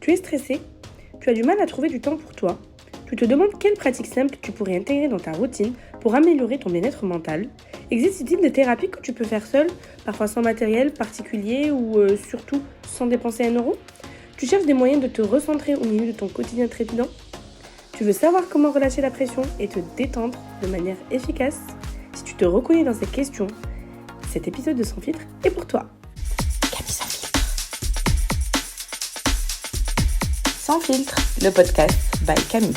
Tu es stressé? Tu as du mal à trouver du temps pour toi? Tu te demandes quelles pratiques simples tu pourrais intégrer dans ta routine pour améliorer ton bien-être mental? Existe-t-il des thérapies que tu peux faire seule, parfois sans matériel particulier ou surtout sans dépenser un euro? Tu cherches des moyens de te recentrer au milieu de ton quotidien trépidant? Tu veux savoir comment relâcher la pression et te détendre de manière efficace? Si tu te reconnais dans ces questions, cet épisode de Sans Filtre est pour toi. Sans filtre, le podcast by Camille.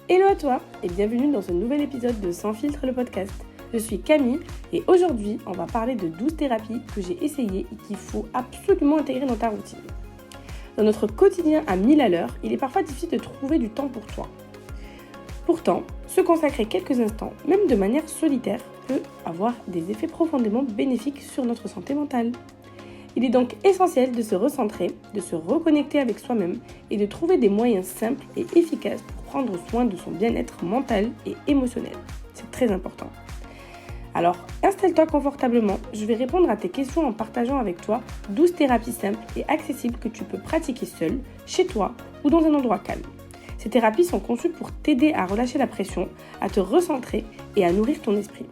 Hello à toi et bienvenue dans ce nouvel épisode de Sans Filtre, le podcast. Je suis Camille et aujourd'hui, on va parler de 12 thérapies que j'ai essayées et qu'il faut absolument intégrer dans ta routine. Dans notre quotidien à 1000 à l'heure, il est parfois difficile de trouver du temps pour toi. Pourtant, se consacrer quelques instants, même de manière solitaire, peut avoir des effets profondément bénéfiques sur notre santé mentale. Il est donc essentiel de se recentrer, de se reconnecter avec soi-même et de trouver des moyens simples et efficaces pour prendre soin de son bien-être mental et émotionnel. C'est très important. Alors, installe-toi confortablement, je vais répondre à tes questions en partageant avec toi 12 thérapies simples et accessibles que tu peux pratiquer seul, chez toi ou dans un endroit calme. Ces thérapies sont conçues pour t'aider à relâcher la pression, à te recentrer et à nourrir ton esprit.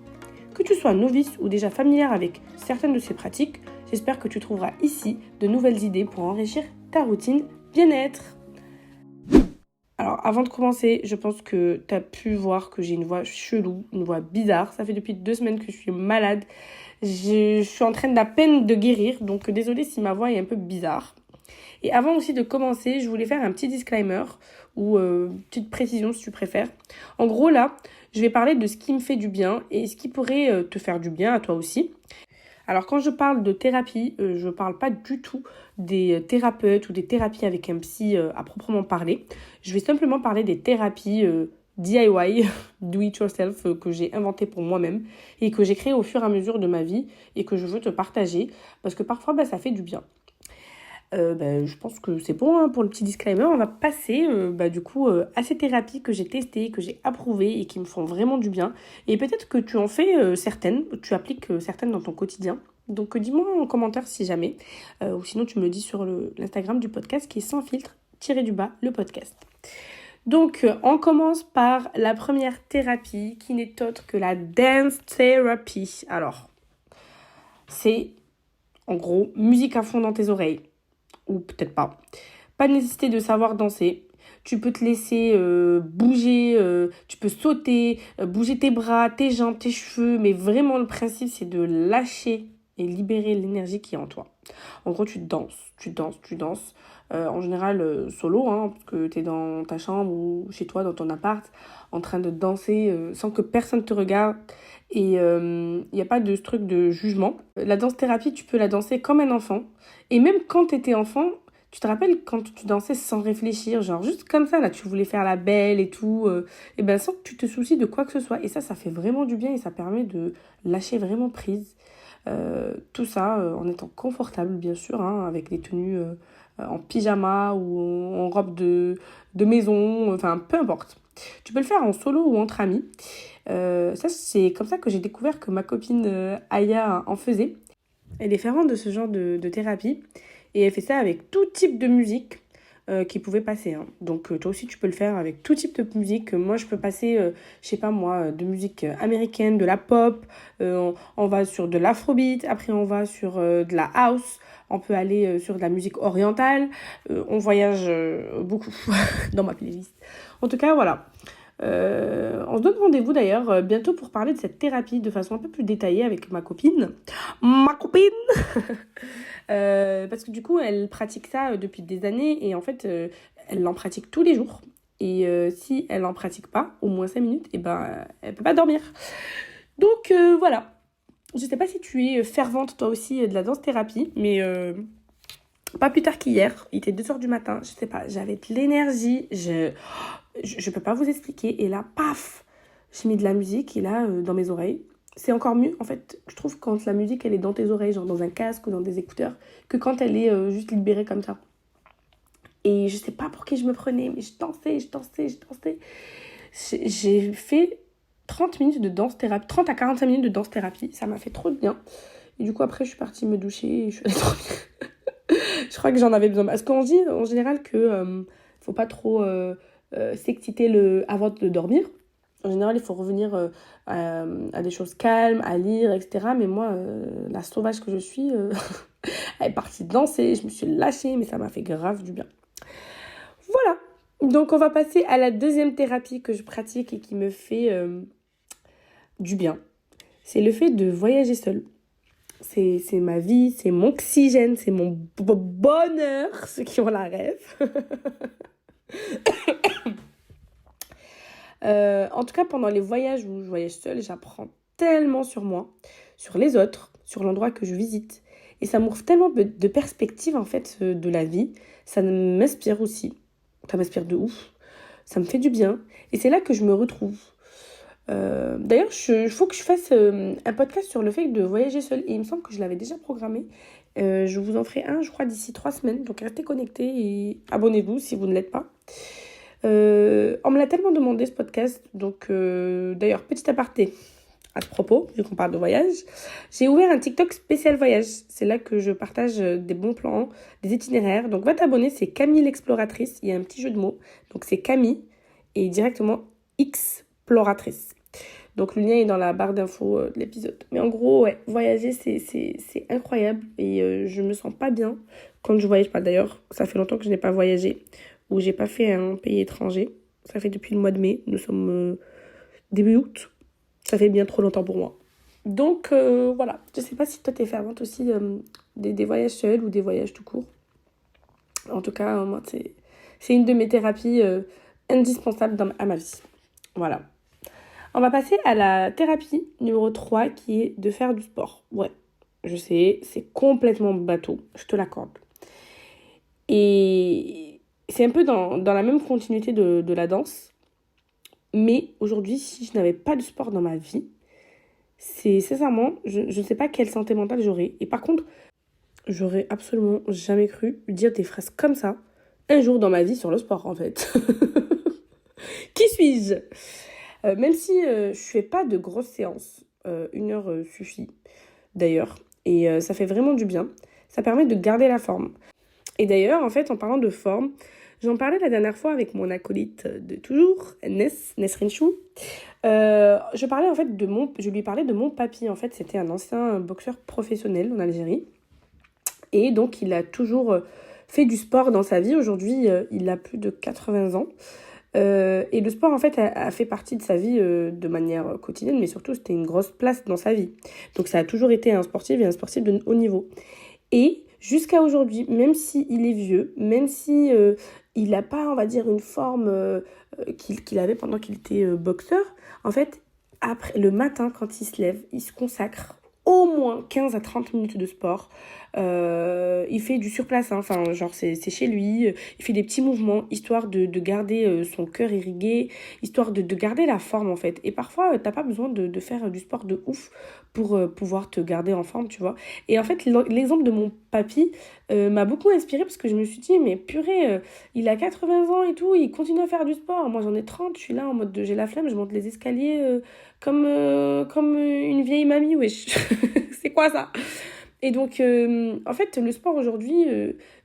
Que tu sois novice ou déjà familière avec certaines de ces pratiques, j'espère que tu trouveras ici de nouvelles idées pour enrichir ta routine bien-être. Alors, avant de commencer, je pense que tu as pu voir que j'ai une voix chelou, une voix bizarre. Ça fait depuis 2 semaines que je suis malade. Je suis en train d'à peine de guérir, donc désolée si ma voix est un peu bizarre. Et avant aussi de commencer, je voulais faire un petit disclaimer ou petite précision si tu préfères. En gros là, je vais parler de ce qui me fait du bien et ce qui pourrait te faire du bien à toi aussi. Alors quand je parle de thérapie, je ne parle pas du tout des thérapeutes ou des thérapies avec un psy à proprement parler. Je vais simplement parler des thérapies DIY, do it yourself, que j'ai inventées pour moi-même et que j'ai créées au fur et à mesure de ma vie et que je veux te partager parce que parfois ça fait du bien. Je pense que c'est bon pour le petit disclaimer. On va passer à ces thérapies que j'ai testées, que j'ai approuvées et qui me font vraiment du bien. Et peut-être que tu en fais certaines, tu appliques certaines dans ton quotidien. Donc dis-moi en commentaire si jamais. Ou sinon tu me le dis sur l'Instagram du podcast qui est sans filtre, _le podcast. Donc on commence par la première thérapie qui n'est autre que la dance therapy. Alors, c'est en gros musique à fond dans tes oreilles. Ou peut-être pas. Pas de nécessité de savoir danser. Tu peux te laisser bouger, tu peux sauter, bouger tes bras, tes jambes, tes cheveux. Mais vraiment, le principe, c'est de lâcher et libérer l'énergie qui est en toi. En gros, tu danses. En général, solo, parce que tu es dans ta chambre ou chez toi, dans ton appart, en train de danser sans que personne te regarde. Et il n'y a pas de ce truc de jugement. La danse-thérapie, tu peux la danser comme un enfant. Et même quand tu étais enfant, tu te rappelles quand tu dansais sans réfléchir, genre juste comme ça, là, tu voulais faire la belle et tout, et sans que tu te soucies de quoi que ce soit. Et ça fait vraiment du bien et ça permet de lâcher vraiment prise. Tout ça en étant confortable, bien sûr, avec des tenues en pyjama ou en robe de maison, enfin, peu importe. Tu peux le faire en solo ou entre amis. Ça, c'est comme ça que j'ai découvert que ma copine Aya en faisait. Elle est fervente de ce genre de thérapie et elle fait ça avec tout type de musique qui pouvait passer. Donc toi aussi tu peux le faire avec tout type de musique. Moi je peux passer, de musique américaine, de la pop, on va sur de l'afrobeat, après on va sur de la house, on peut aller sur de la musique orientale, on voyage beaucoup dans ma playlist. En tout cas voilà. On se donne rendez-vous d'ailleurs bientôt pour parler de cette thérapie de façon un peu plus détaillée avec ma copine. Parce que du coup elle pratique ça depuis des années et en fait elle en pratique tous les jours et si elle en pratique pas au moins 5 minutes elle peut pas dormir. Donc voilà, je sais pas si tu es fervente toi aussi de la danse thérapie, mais pas plus tard qu'hier, il était 2h du matin, je sais pas, j'avais de l'énergie, je peux pas vous expliquer. Et là, paf, j'ai mis de la musique et là, dans mes oreilles. C'est encore mieux, en fait, je trouve, quand la musique, elle est dans tes oreilles, genre dans un casque ou dans des écouteurs, que quand elle est juste libérée comme ça. Et je sais pas pour qui je me prenais, mais je dansais. J'ai fait 30 minutes de danse-thérapie, 30 à 45 minutes de danse-thérapie. Ça m'a fait trop de bien. Et du coup, après, je suis partie me doucher et je suis allée dormir. Je crois que j'en avais besoin. Parce qu'on dit en général que faut pas trop s'exciter avant de dormir. En général, il faut revenir à des choses calmes, à lire, etc. Mais moi, la sauvage que je suis, elle est partie danser, je me suis lâchée, mais ça m'a fait grave du bien. Voilà. Donc, on va passer à la deuxième thérapie que je pratique et qui me fait du bien. C'est le fait de voyager seule. C'est ma vie, c'est mon oxygène, c'est mon bonheur, ceux qui ont la rêve. En tout cas, pendant les voyages où je voyage seule, j'apprends tellement sur moi, sur les autres, sur l'endroit que je visite. Et ça m'ouvre tellement de perspectives, en fait, de la vie. Ça m'inspire aussi. Ça m'inspire de ouf. Ça me fait du bien. Et c'est là que je me retrouve. D'ailleurs, il faut que je fasse un podcast sur le fait de voyager seule. Et il me semble que je l'avais déjà programmé. Je vous en ferai un, je crois, d'ici 3 semaines. Donc, restez connectés et abonnez-vous si vous ne l'êtes pas. On me l'a tellement demandé ce podcast, donc d'ailleurs petit aparté à ce propos, vu qu'on parle de voyage, j'ai ouvert un TikTok spécial voyage. C'est là que je partage des bons plans, des itinéraires. Donc va t'abonner, c'est Camille l'exploratrice. Il y a un petit jeu de mots, donc c'est Camille et directement exploratrice. Donc le lien est dans la barre d'infos de l'épisode. Mais en gros, ouais, voyager c'est incroyable et je me sens pas bien quand je voyage pas. D'ailleurs, ça fait longtemps que je n'ai pas voyagé ou j'ai pas fait un pays étranger. Ça fait depuis le mois de mai. Nous sommes début août. Ça fait bien trop longtemps pour moi. Donc voilà. Je sais pas si toi t'es fervente aussi des voyages seuls ou des voyages tout court. En tout cas, moi c'est une de mes thérapies indispensables à ma vie. Voilà. On va passer à la thérapie numéro 3 qui est de faire du sport. Ouais, je sais, c'est complètement bateau, je te l'accorde. Et c'est un peu dans la même continuité de la danse. Mais aujourd'hui, si je n'avais pas de sport dans ma vie, c'est sincèrement, je ne sais pas quelle santé mentale j'aurais. Et par contre, j'aurais absolument jamais cru dire des phrases comme ça un jour dans ma vie sur le sport, en fait. Qui suis-je ? Même si je fais pas de grosses séances, 1 heure suffit d'ailleurs. Et ça fait vraiment du bien. Ça permet de garder la forme. Et d'ailleurs, en fait, en parlant de forme, j'en parlais la dernière fois avec mon acolyte de toujours, Nesrin Chou. Je lui parlais de mon papy. En fait, c'était un ancien boxeur professionnel en Algérie. Et donc, il a toujours fait du sport dans sa vie. Aujourd'hui, il a plus de 80 ans. Et le sport, en fait, a fait partie de sa vie de manière quotidienne, mais surtout, c'était une grosse place dans sa vie. Donc, ça a toujours été un sportif et un sportif de haut niveau. Et jusqu'à aujourd'hui, même s'il est vieux, même si il n'a pas, on va dire, une forme qu'il avait pendant qu'il était boxeur, en fait, après, le matin, quand il se lève, il se consacre au moins 15 à 30 minutes de sport. Il fait du surplace, hein. Enfin, genre c'est chez lui. Il fait des petits mouvements, histoire de garder son cœur irrigué, histoire de garder la forme, en fait. Et parfois, t'as pas besoin de faire du sport de ouf pour pouvoir te garder en forme, tu vois. Et en fait, l'exemple de mon papy m'a beaucoup inspirée parce que je me suis dit, mais purée, il a 80 ans et tout, il continue à faire du sport. Moi, j'en ai 30, je suis là en mode j'ai la flemme, je monte les escaliers comme une vieille mamie, wesh. C'est quoi ça ? Et donc, en fait, le sport aujourd'hui,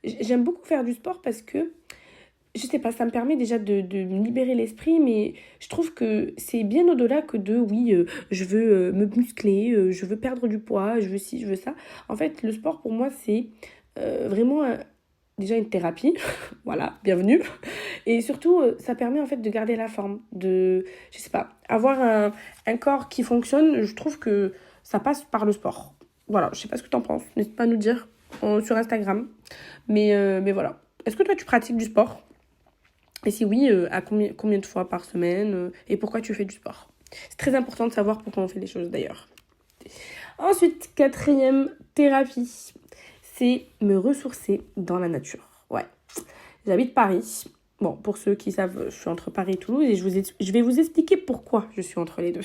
j'aime beaucoup faire du sport parce que, je sais pas, ça me permet déjà de me libérer l'esprit, mais je trouve que c'est bien au-delà que oui, je veux me muscler, je veux perdre du poids, je veux ci, je veux ça. En fait, le sport, pour moi, c'est vraiment déjà une thérapie. Voilà, bienvenue. Et surtout, ça permet en fait de garder la forme, je sais pas, avoir un corps qui fonctionne. Je trouve que ça passe par le sport. Voilà, je sais pas ce que t'en penses. N'hésite pas à nous dire sur Instagram. Mais voilà. Est-ce que toi, tu pratiques du sport ? Et si oui, à combien de fois par semaine et pourquoi tu fais du sport ? C'est très important de savoir pourquoi on fait les choses, d'ailleurs. Ensuite, 4e thérapie, c'est me ressourcer dans la nature. Ouais, j'habite Paris. Bon, pour ceux qui savent, je suis entre Paris et Toulouse et je vais vous expliquer pourquoi je suis entre les deux.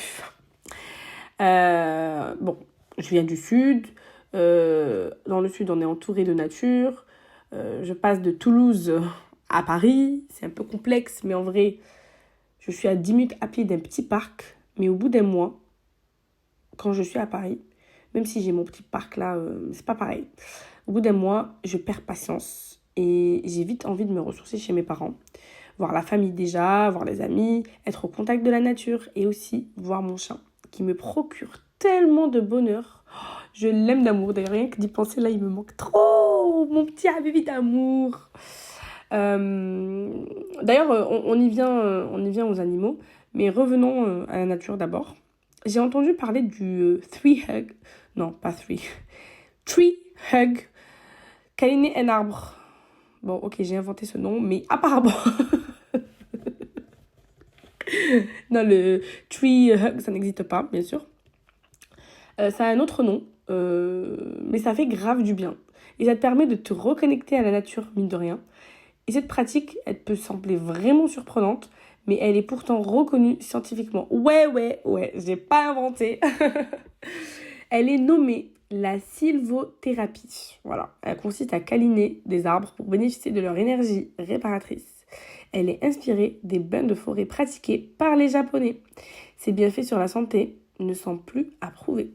Bon, je viens du sud. Dans le sud, on est entouré de nature. Je passe de Toulouse à Paris. C'est un peu complexe, mais en vrai, je suis à 10 minutes à pied d'un petit parc. Mais au bout d'un mois, quand je suis à Paris, même si j'ai mon petit parc là, c'est pas pareil. Au bout d'un mois, je perds patience et j'ai vite envie de me ressourcer chez mes parents. Voir la famille déjà, voir les amis, être au contact de la nature et aussi voir mon chat qui me procure tellement de bonheur. Je l'aime d'amour, d'ailleurs rien que d'y penser là, il me manque trop, mon petit bébé d'amour. D'ailleurs, on y vient aux animaux, mais revenons à la nature d'abord. J'ai entendu parler du three hug, non pas three, tree hug, câliner un arbre. Bon, ok, j'ai inventé ce nom, mais apparemment, non, le tree hug, ça n'existe pas, bien sûr. Ça a un autre nom, mais ça fait grave du bien. Et ça te permet de te reconnecter à la nature, mine de rien. Et cette pratique, elle peut sembler vraiment surprenante, mais elle est pourtant reconnue scientifiquement. Ouais, j'ai pas inventé. Elle est nommée la sylvothérapie. Voilà, elle consiste à câliner des arbres pour bénéficier de leur énergie réparatrice. Elle est inspirée des bains de forêt pratiqués par les Japonais. Ses bienfaits sur la santé ne sont plus à prouver.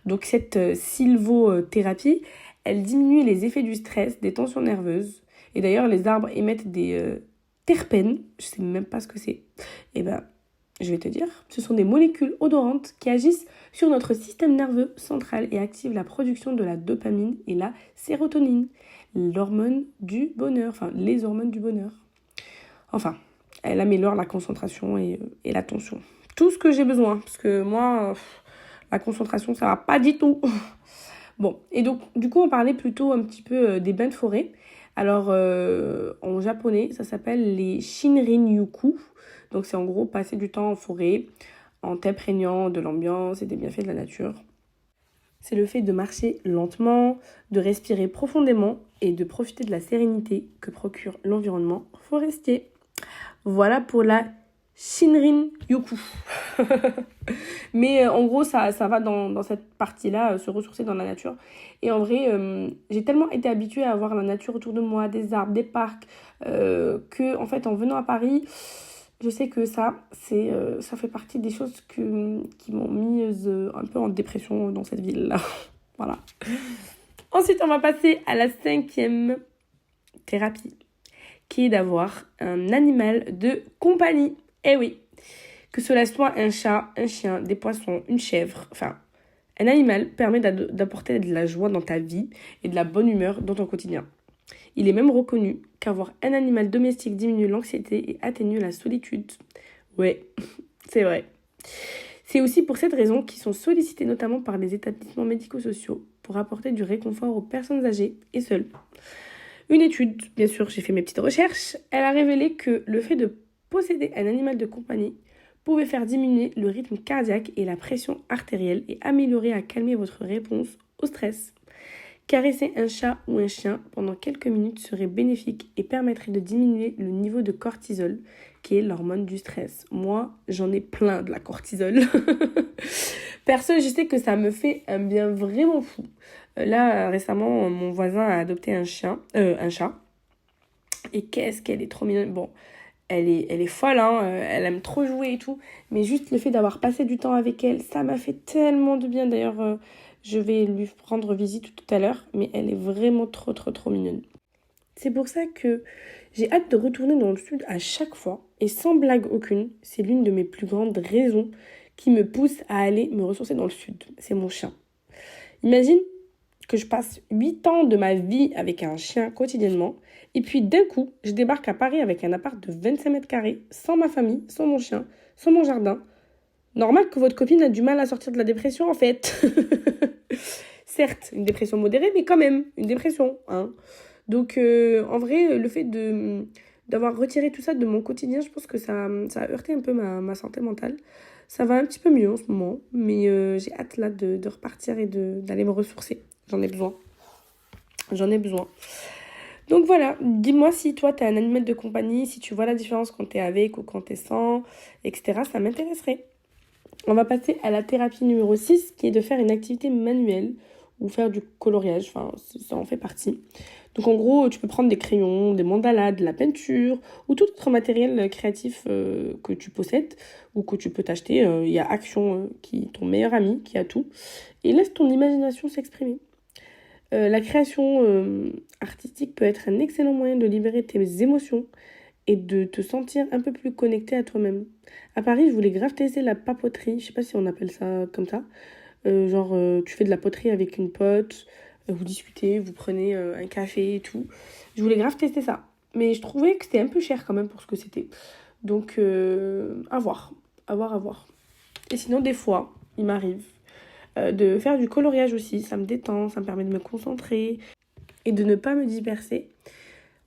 Donc cette sylvothérapie, elle diminue les effets du stress, des tensions nerveuses. Et d'ailleurs, les arbres émettent des terpènes. Je sais même pas ce que c'est. Eh ben, je vais te dire. Ce sont des molécules odorantes qui agissent sur notre système nerveux central et activent la production de la dopamine et la sérotonine, l'hormone du bonheur. Enfin, les hormones du bonheur. Enfin, elle améliore la concentration et l'attention. Tout ce que j'ai besoin. Parce que moi, la concentration, ça va pas du tout. Bon, et donc, du coup, on parlait plutôt un petit peu des bains de forêt. Alors, en japonais, ça s'appelle les Shinrin-yoku. Donc, c'est en gros passer du temps en forêt, en t'imprégnant de l'ambiance et des bienfaits de la nature. C'est le fait de marcher lentement, de respirer profondément et de profiter de la sérénité que procure l'environnement forestier. Voilà pour la Shinrin-yoku. Mais en gros, ça va dans cette partie-là, se ressourcer dans la nature. Et en vrai, j'ai tellement été habituée à voir la nature autour de moi, des arbres, des parcs, que en fait, en venant à Paris, je sais que ça fait partie des choses qui m'ont mise un peu en dépression dans cette ville-là. Voilà. Ensuite, on va passer à la 5e thérapie, qui est d'avoir un animal de compagnie. Eh oui, que cela soit un chat, un chien, des poissons, une chèvre, enfin, un animal permet d'apporter de la joie dans ta vie et de la bonne humeur dans ton quotidien. Il est même reconnu qu'avoir un animal domestique diminue l'anxiété et atténue la solitude. Ouais, c'est vrai. C'est aussi pour cette raison qu'ils sont sollicités notamment par les établissements médico-sociaux pour apporter du réconfort aux personnes âgées et seules. Une étude, bien sûr, j'ai fait mes petites recherches, elle a révélé que le fait de posséder un animal de compagnie pouvait faire diminuer le rythme cardiaque et la pression artérielle et améliorer à calmer votre réponse au stress. Caresser un chat ou un chien pendant quelques minutes serait bénéfique et permettrait de diminuer le niveau de cortisol, qui est l'hormone du stress. Moi, j'en ai plein de la cortisol. Perso, je sais que ça me fait un bien vraiment fou. Là, récemment, mon voisin a adopté un chat. Et qu'est-ce qu'elle est trop mignonne. Bon, elle est folle, hein, elle aime trop jouer et tout. Mais juste le fait d'avoir passé du temps avec elle, ça m'a fait tellement de bien. D'ailleurs, je vais lui rendre visite tout à l'heure. Mais elle est vraiment trop, trop, trop mignonne. C'est pour ça que j'ai hâte de retourner dans le sud à chaque fois. Et sans blague aucune, c'est l'une de mes plus grandes raisons qui me pousse à aller me ressourcer dans le sud. C'est mon chien. Imagine que je passe 8 ans de ma vie avec un chien quotidiennement. Et puis d'un coup, je débarque à Paris avec un appart de 25 mètres carrés, sans ma famille, sans mon chien, sans mon jardin. Normal que votre copine a du mal à sortir de la dépression en fait. Certes, une dépression modérée, mais quand même, une dépression. Hein. Donc en vrai, le fait d'avoir retiré tout ça de mon quotidien, je pense que ça a heurté un peu ma santé mentale. Ça va un petit peu mieux en ce moment, mais j'ai hâte là de repartir et d'aller me ressourcer. J'en ai besoin. Donc voilà, dis-moi si toi t'as un animal de compagnie, si tu vois la différence quand t'es avec ou quand t'es sans, etc. Ça m'intéresserait. On va passer à la thérapie numéro 6 qui est de faire une activité manuelle ou faire du coloriage, enfin ça en fait partie. Donc en gros, tu peux prendre des crayons, des mandalas, de la peinture ou tout autre matériel créatif que tu possèdes ou que tu peux t'acheter. Il y a Action qui est ton meilleur ami, qui a tout. Et laisse ton imagination s'exprimer. La création artistique peut être un excellent moyen de libérer tes émotions et de te sentir un peu plus connecté à toi-même. À Paris, je voulais grave tester la papoterie, je sais pas si on appelle ça comme ça. Tu fais de la poterie avec une pote, vous discutez, vous prenez un café et tout. Je voulais grave tester ça. Mais je trouvais que c'était un peu cher quand même pour ce que c'était. Donc, à voir. À voir, à voir. Et sinon, des fois, il m'arrive de faire du coloriage aussi. Ça me détend, ça me permet de me concentrer et de ne pas me disperser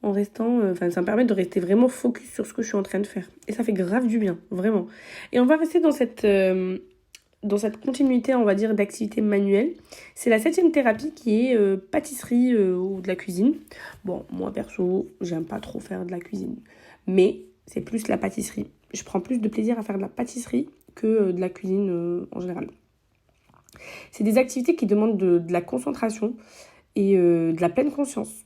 en restant... ça me permet de rester vraiment focus sur ce que je suis en train de faire. Et ça fait grave du bien, vraiment. Et on va rester dans cette continuité, on va dire, d'activité manuelle. C'est la 7e thérapie qui est pâtisserie ou de la cuisine. Bon, moi perso, j'aime pas trop faire de la cuisine. Mais c'est plus la pâtisserie. Je prends plus de plaisir à faire de la pâtisserie que de la cuisine en général. C'est des activités qui demandent de la concentration et de la pleine conscience.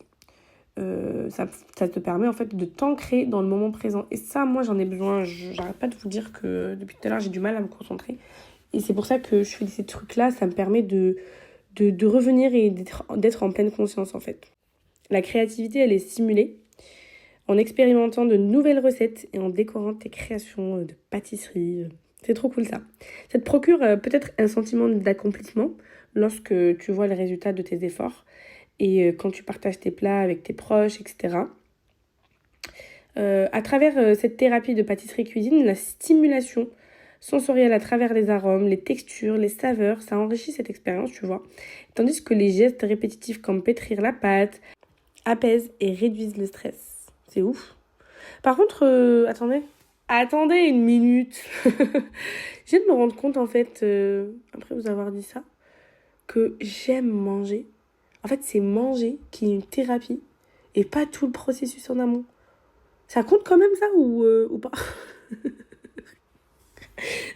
Ça te permet en fait de t'ancrer dans le moment présent. Et ça, moi, j'en ai besoin. J'arrête pas de vous dire que depuis tout à l'heure, j'ai du mal à me concentrer. Et c'est pour ça que je fais ces trucs-là. Ça me permet de revenir et d'être en pleine conscience, en fait. La créativité, elle est stimulée en expérimentant de nouvelles recettes et en décorant tes créations de pâtisserie. C'est trop cool, ça. Ça te procure peut-être un sentiment d'accomplissement lorsque tu vois le résultat de tes efforts et quand tu partages tes plats avec tes proches, etc. À travers cette thérapie de pâtisserie-cuisine, la stimulation sensorielle à travers les arômes, les textures, les saveurs, ça enrichit cette expérience, tu vois. Tandis que les gestes répétitifs comme pétrir la pâte apaisent et réduisent le stress. C'est ouf. Par contre, attendez une minute. Je viens de me rendre compte, en fait, après vous avoir dit ça, que j'aime manger. En fait, c'est manger qui est une thérapie et pas tout le processus en amont. Ça compte quand même ça ou pas?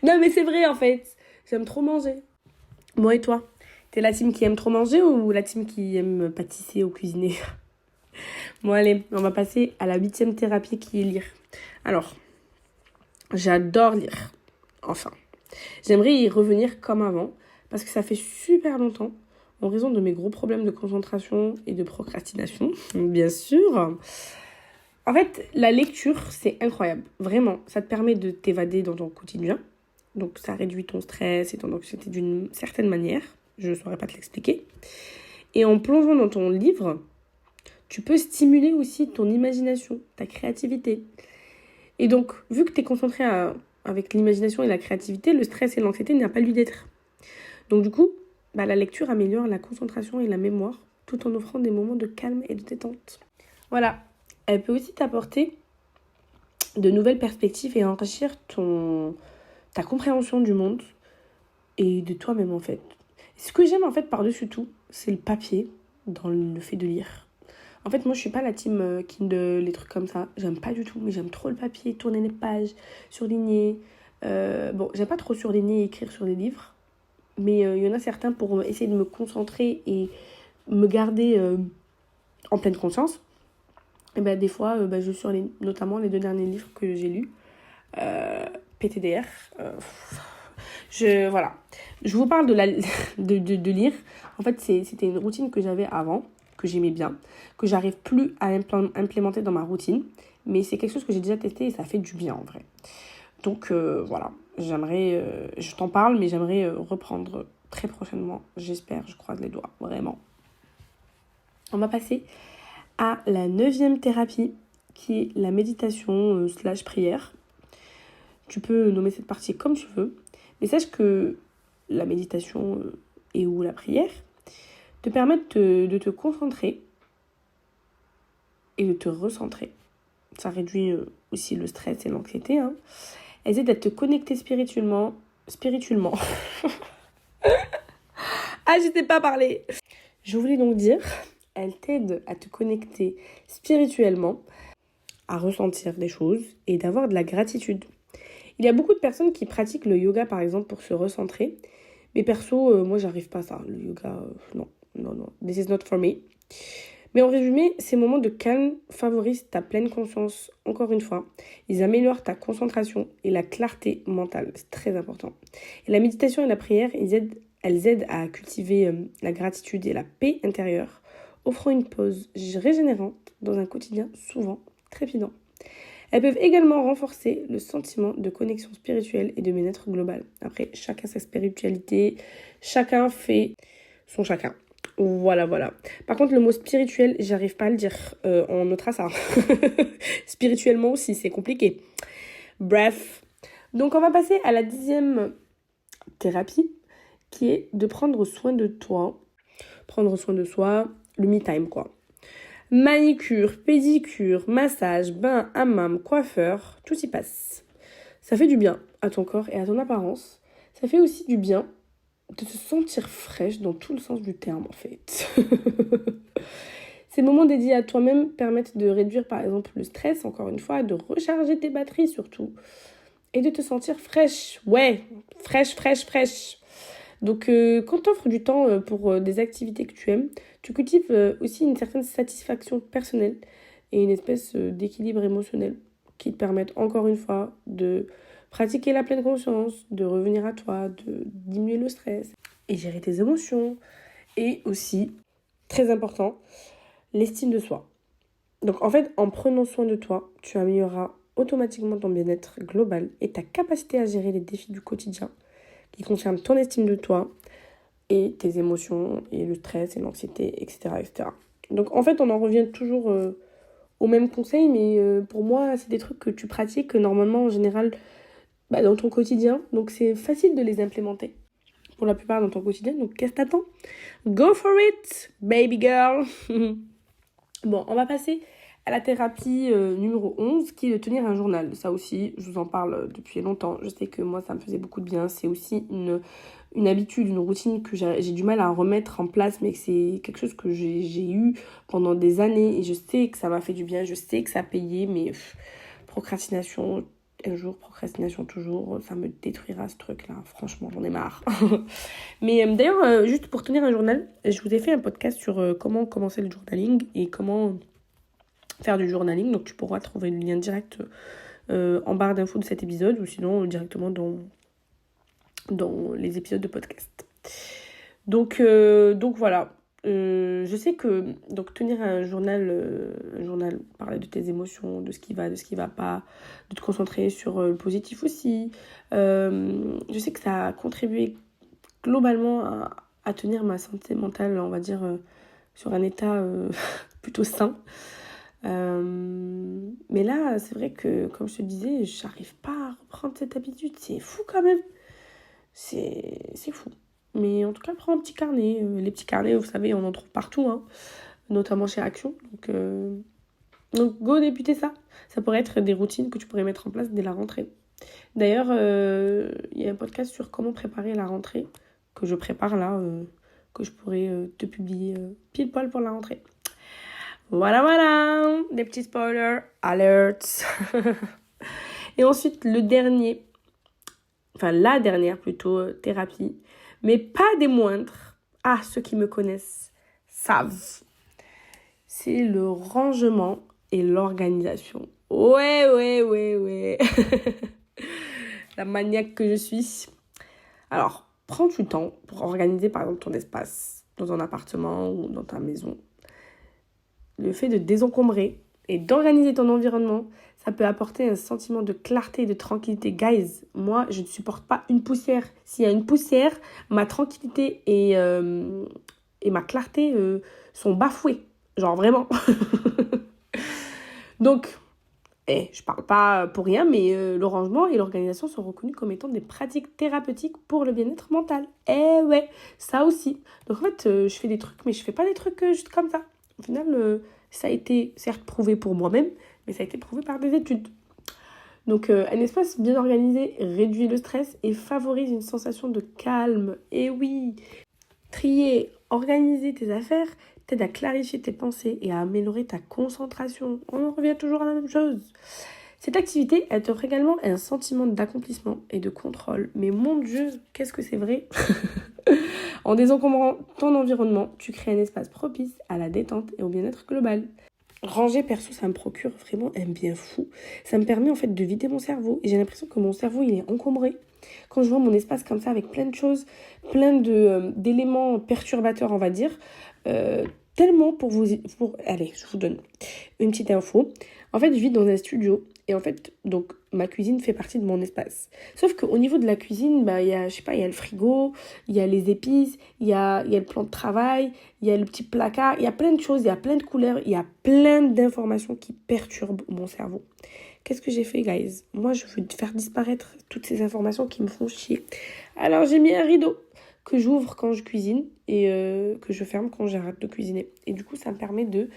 Non, mais c'est vrai, en fait. J'aime trop manger. Moi et toi? T'es la team qui aime trop manger ou la team qui aime pâtisser ou cuisiner? Bon, allez, on va passer à la 8e thérapie qui est lire. Alors, j'adore lire. Enfin, j'aimerais y revenir comme avant parce que ça fait super longtemps, en raison de mes gros problèmes de concentration et de procrastination, bien sûr. En fait, la lecture, c'est incroyable. Vraiment, ça te permet de t'évader dans ton quotidien. Donc, ça réduit ton stress et ton anxiété d'une certaine manière. Je ne saurais pas te l'expliquer. Et en plongeant dans ton livre, tu peux stimuler aussi ton imagination, ta créativité. Et donc, vu que tu es concentré avec l'imagination et la créativité, le stress et l'anxiété n'ont pas lieu d'être. Donc du coup, la lecture améliore la concentration et la mémoire, tout en offrant des moments de calme et de détente. Voilà, elle peut aussi t'apporter de nouvelles perspectives et enrichir ta compréhension du monde et de toi-même en fait. Ce que j'aime en fait par-dessus tout, c'est le papier dans le fait de lire. En fait, moi, je suis pas la team Kindle, les trucs comme ça. J'aime pas du tout, mais j'aime trop le papier, tourner les pages, surligner. J'aime pas trop surligner et écrire sur des livres. Mais il y en a certains pour essayer de me concentrer et me garder en pleine conscience. Et des fois, je surligne, notamment les 2 derniers livres que j'ai lus. PTDR. Voilà. Je vous parle de lire. En fait, c'était une routine que j'avais avant, que j'aimais bien, que j'arrive plus à implémenter dans ma routine. Mais c'est quelque chose que j'ai déjà testé et ça fait du bien en vrai. Donc voilà, je t'en parle, mais j'aimerais reprendre très prochainement. J'espère, je croise les doigts, vraiment. On va passer à la 9e thérapie, qui est la méditation / prière. Tu peux nommer cette partie comme tu veux, mais sache que la méditation ou la prière te permettent de te concentrer et de te recentrer. Ça réduit aussi le stress et l'anxiété. Elles aident à te connecter spirituellement. Ah, je sais pas parler. Je voulais donc dire, elles t'aident à te connecter spirituellement, à ressentir des choses et d'avoir de la gratitude. Il y a beaucoup de personnes qui pratiquent le yoga, par exemple, pour se recentrer. Mais perso, moi, j'arrive pas à ça. Le yoga, non. This is not for me. Mais en résumé, ces moments de calme favorisent ta pleine conscience, encore une fois. Ils améliorent ta concentration et la clarté mentale. C'est très important. Et la méditation et la prière, ils aident Elles aident à cultiver la gratitude et la paix intérieure, offrant une pause régénérante dans un quotidien souvent trépidant. Elles peuvent également renforcer le sentiment de connexion spirituelle et de bien-être global. Après, chacun sa spiritualité, chacun fait son chacun. Voilà. Par contre, le mot spirituel, j'arrive pas à le dire. On notera ça. Spirituellement aussi, c'est compliqué. Bref. Donc, on va passer à la 10e thérapie, qui est de prendre soin de toi. Prendre soin de soi, le me time, quoi. Manicure, pédicure, massage, bain, hammam, coiffeur, tout y passe. Ça fait du bien à ton corps et à ton apparence. Ça fait aussi du bien de te sentir fraîche dans tout le sens du terme, en fait. Ces moments dédiés à toi-même permettent de réduire, par exemple, le stress, encore une fois, de recharger tes batteries, surtout, et de te sentir fraîche. Ouais, fraîche. Donc, quand tu offres du temps pour des activités que tu aimes, tu cultives aussi une certaine satisfaction personnelle et une espèce d'équilibre émotionnel qui te permettent, encore une fois, de pratiquer la pleine conscience, de revenir à toi, de diminuer le stress et gérer tes émotions. Et aussi, très important, l'estime de soi. Donc, en fait, en prenant soin de toi, tu amélioreras automatiquement ton bien-être global et ta capacité à gérer les défis du quotidien qui concerne ton estime de toi et tes émotions et le stress et l'anxiété, etc. Donc en fait, on en revient toujours au même conseil, mais pour moi, c'est des trucs que tu pratiques normalement en général dans ton quotidien. Donc c'est facile de les implémenter pour la plupart dans ton quotidien. Donc qu'est-ce que t'attends? Go for it, baby girl. Bon, on va passer à la thérapie numéro 11, qui est de tenir un journal. Ça aussi, je vous en parle depuis longtemps. Je sais que moi, ça me faisait beaucoup de bien. C'est aussi une habitude, une routine que j'ai du mal à remettre en place, mais que c'est quelque chose que j'ai eu pendant des années. Et je sais que ça m'a fait du bien, je sais que ça a payé, mais procrastination un jour, procrastination toujours, ça me détruira ce truc-là. Franchement, j'en ai marre. Mais d'ailleurs, juste pour tenir un journal, je vous ai fait un podcast sur comment commencer le journaling et comment faire du journaling. Donc tu pourras trouver le lien direct en barre d'infos de cet épisode ou sinon directement dans les épisodes de podcast. Donc voilà. Je sais que donc tenir un journal, parler de tes émotions, de ce qui va pas, de te concentrer sur le positif aussi. Je sais que ça a contribué globalement à tenir ma santé mentale, on va dire, sur un état plutôt sain. Mais là, c'est vrai que, comme je te disais, j'arrive pas à reprendre cette habitude. C'est fou quand même. C'est fou. Mais en tout cas, prends un petit carnet. Les petits carnets, vous savez, on en trouve partout, hein, notamment chez Action. Donc, go débuter ça. Ça pourrait être des routines que tu pourrais mettre en place dès la rentrée. D'ailleurs, il y a un podcast sur comment préparer la rentrée que je prépare là, que je pourrais te publier pile poil pour la rentrée. Voilà, des petits spoilers, alerts. Et ensuite, la dernière plutôt, thérapie, mais pas des moindres. Ah, ceux qui me connaissent savent. C'est le rangement et l'organisation. Ouais. La maniaque que je suis. Alors, prends du temps pour organiser par exemple ton espace dans un appartement ou dans ta maison. Le fait de désencombrer et d'organiser ton environnement, ça peut apporter un sentiment de clarté et de tranquillité. Guys, moi, je ne supporte pas une poussière. S'il y a une poussière, ma tranquillité et ma clarté sont bafouées. Genre vraiment. Donc, je parle pas pour rien, mais le rangement et l'organisation sont reconnus comme étant des pratiques thérapeutiques pour le bien-être mental. Ouais, ça aussi. Donc en fait, je fais des trucs, mais je fais pas des trucs juste comme ça. Au final, ça a été certes prouvé pour moi-même, mais ça a été prouvé par des études. Donc, un espace bien organisé réduit le stress et favorise une sensation de calme. Et oui, trier, organiser tes affaires t'aide à clarifier tes pensées et à améliorer ta concentration. On en revient toujours à la même chose. Cette activité, elle t'offre également un sentiment d'accomplissement et de contrôle. Mais mon Dieu, qu'est-ce que c'est vrai. En désencombrant ton environnement, tu crées un espace propice à la détente et au bien-être global. Ranger perso, ça me procure vraiment un bien fou. Ça me permet en fait de vider mon cerveau. Et j'ai l'impression que mon cerveau, il est encombré. Quand je vois mon espace comme ça, avec plein de choses, d'éléments perturbateurs, on va dire, tellement allez, je vous donne une petite info. En fait, je vis dans un studio. Et en fait, donc, ma cuisine fait partie de mon espace. Sauf qu'au niveau de la cuisine, il y a, je sais pas, il y a le frigo, il y a les épices, il y a le plan de travail, il y a le petit placard, il y a plein de choses, il y a plein de couleurs, il y a plein d'informations qui perturbent mon cerveau. Qu'est-ce que j'ai fait, guys? Moi, je veux faire disparaître toutes ces informations qui me font chier. Alors, j'ai mis un rideau que j'ouvre quand je cuisine et que je ferme quand j'arrête de cuisiner. Et du coup, ça me permet de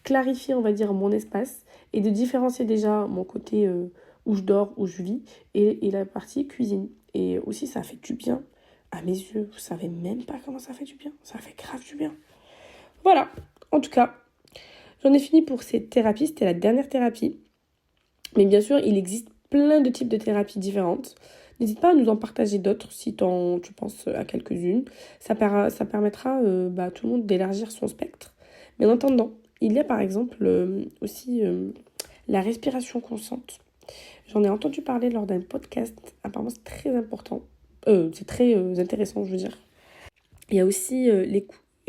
clarifier, on va dire, mon espace et de différencier déjà mon côté où je dors, où je vis et la partie cuisine. Et aussi, ça fait du bien à mes yeux. Vous savez même pas comment ça fait du bien. Ça fait grave du bien. Voilà. En tout cas, j'en ai fini pour cette thérapie. C'était la dernière thérapie. Mais bien sûr, il existe plein de types de thérapies différentes. N'hésite pas à nous en partager d'autres si tu penses à quelques-unes. Ça permettra à tout le monde d'élargir son spectre. Mais en attendant, il y a par exemple aussi la respiration consciente. J'en ai entendu parler lors d'un podcast. Apparemment, c'est très important. C'est très intéressant, je veux dire. Il y a aussi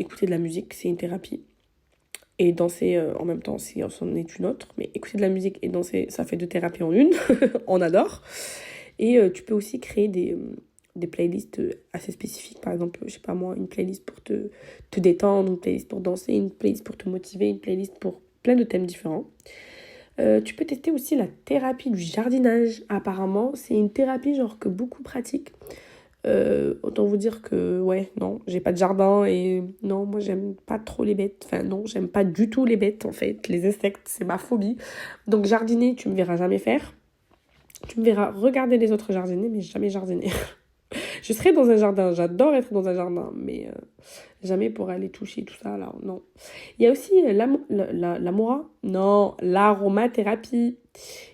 écouter de la musique, c'est une thérapie. Et danser en même temps, si c'en est une autre. Mais écouter de la musique et danser, ça fait 2 thérapies en une. On adore. Et tu peux aussi créer des playlists assez spécifiques. Par exemple, je sais pas moi, une playlist pour te détendre, une playlist pour danser, une playlist pour te motiver, une playlist pour plein de thèmes différents. Tu peux tester aussi la thérapie du jardinage. Apparemment, c'est une thérapie genre que beaucoup pratiquent. Autant vous dire que non, j'ai pas de jardin et non, moi j'aime pas trop les bêtes. Enfin non, j'aime pas du tout les bêtes en fait. Les insectes, c'est ma phobie. Donc jardiner, tu me verras jamais faire. Tu me verras regarder les autres jardiner, mais jamais jardiner. Je serai dans un jardin, j'adore être dans un jardin, mais jamais pour aller toucher tout ça, là, non. Il y a aussi l'aromathérapie.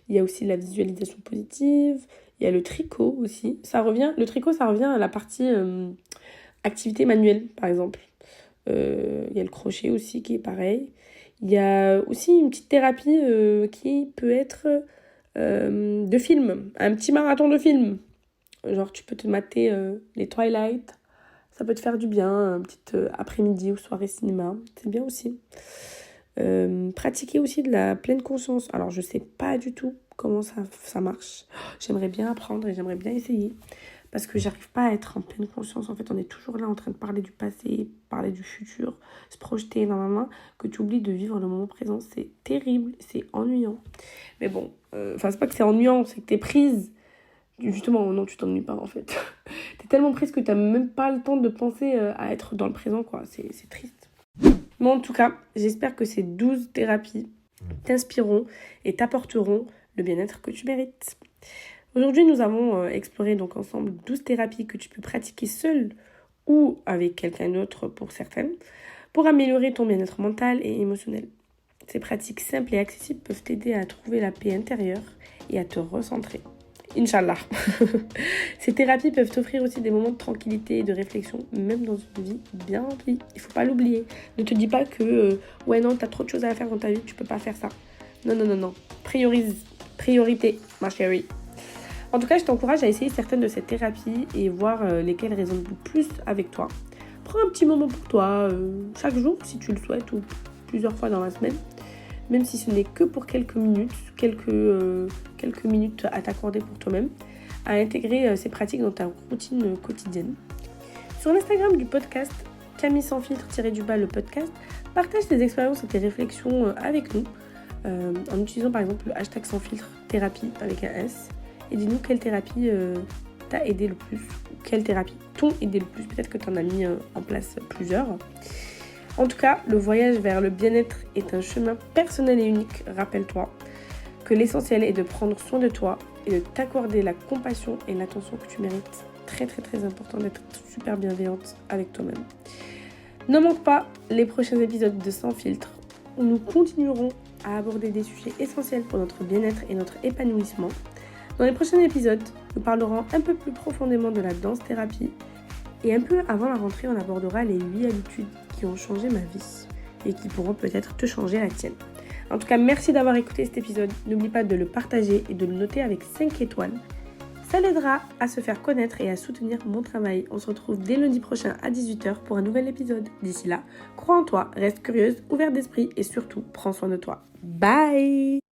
Il y a aussi la visualisation positive. Il y a le tricot aussi. Le tricot, ça revient à la partie activité manuelle, par exemple. Il y a le crochet aussi qui est pareil. Il y a aussi une petite thérapie qui peut être de film, un petit marathon de film. Genre, tu peux te mater les Twilight. Ça peut te faire du bien, un petit après-midi ou soirée cinéma. C'est bien aussi. Pratiquer aussi de la pleine conscience. Alors, je sais pas du tout comment ça marche. J'aimerais bien apprendre et j'aimerais bien essayer. Parce que j'arrive pas à être en pleine conscience. En fait, on est toujours là en train de parler du passé, parler du futur, se projeter dans ma main, que tu oublies de vivre le moment présent. C'est terrible, c'est ennuyant. Mais bon, c'est pas que c'est ennuyant, c'est que t'es prise. Justement, non, tu t'ennuies pas en fait. T'es tellement prise que t'as même pas le temps de penser à être dans le présent, quoi. C'est triste. Mais en tout cas, j'espère que ces 12 thérapies t'inspireront et t'apporteront le bien-être que tu mérites. Aujourd'hui, nous avons exploré donc ensemble 12 thérapies que tu peux pratiquer seule ou avec quelqu'un d'autre pour certaines, pour améliorer ton bien-être mental et émotionnel. Ces pratiques simples et accessibles peuvent t'aider à trouver la paix intérieure et à te recentrer. Inch'Allah. Ces thérapies peuvent t'offrir aussi des moments de tranquillité et de réflexion, même dans une vie bien remplie. Il faut pas l'oublier. Ne te dis pas que non, t'as trop de choses à faire dans ta vie, tu peux pas faire ça. Non. Priorité, ma chérie. En tout cas, je t'encourage à essayer certaines de ces thérapies et voir lesquelles résonnent le plus avec toi. Prends un petit moment pour toi, chaque jour si tu le souhaites ou plusieurs fois dans la semaine. Même si ce n'est que pour quelques minutes à t'accorder pour toi-même, à intégrer ces pratiques dans ta routine quotidienne. Sur l'Instagram du podcast, Camille sans filtre _ le podcast, partage tes expériences et tes réflexions avec nous, en utilisant par exemple le hashtag sans filtre thérapie avec un S, et dis-nous quelle thérapie t'a aidé le plus, ou quelle thérapie t'ont aidé le plus, peut-être que tu en as mis en place plusieurs. En tout cas, le voyage vers le bien-être est un chemin personnel et unique. Rappelle-toi que l'essentiel est de prendre soin de toi et de t'accorder la compassion et l'attention que tu mérites. Très très très important d'être super bienveillante avec toi-même. Ne manque pas les prochains épisodes de Sans Filtre où nous continuerons à aborder des sujets essentiels pour notre bien-être et notre épanouissement. Dans les prochains épisodes, nous parlerons un peu plus profondément de la danse-thérapie et un peu avant la rentrée, on abordera les 8 habitudes qui ont changé ma vie et qui pourront peut-être te changer la tienne. En tout cas, merci d'avoir écouté cet épisode. N'oublie pas de le partager et de le noter avec 5 étoiles. Ça l'aidera à se faire connaître et à soutenir mon travail. On se retrouve dès lundi prochain à 18h pour un nouvel épisode. D'ici là, crois en toi, reste curieuse, ouverte d'esprit et surtout, prends soin de toi. Bye!